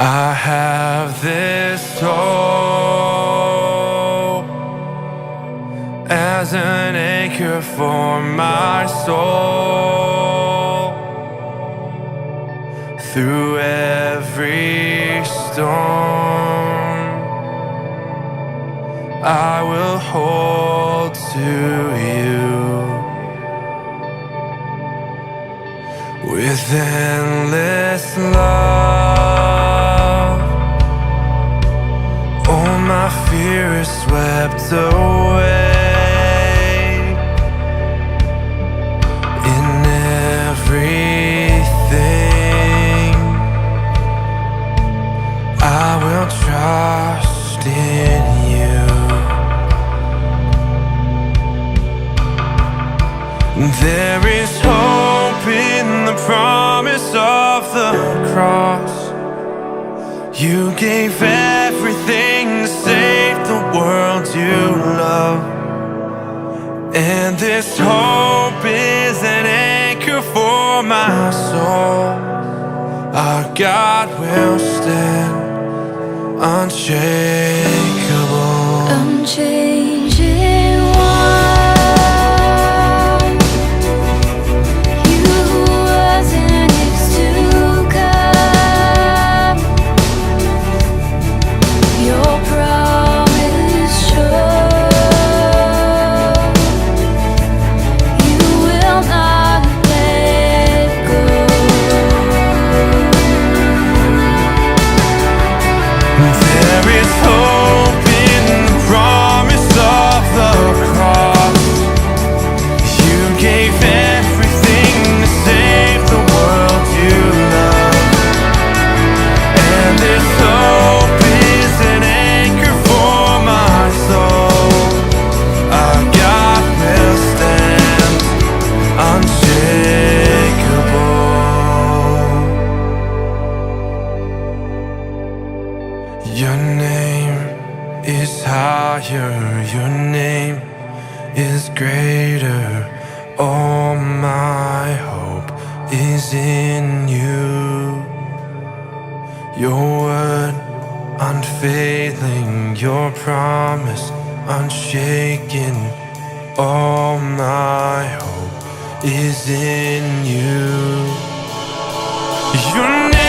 I have this hope as an anchor for my soul. Through every storm, I will hold to you with endless love. All my fear is swept away. In everything, I will trust in you. There is hope in the promise of the cross. You gave everything to save the world you love. And this hope is an anchor for my soul. Our God will stand unshakable, unchanging one. You who was and is to come. Your promise sure. You will not let go. There is hope in the promise of the cross. You gave everything to save the world you love. And this hope is an anchor for my soul. Our God will stand unshakable. Your name is higher, your name is greater. All my hope is in you. Your word unfailing, your promise unshaken. All my hope is in you. Your name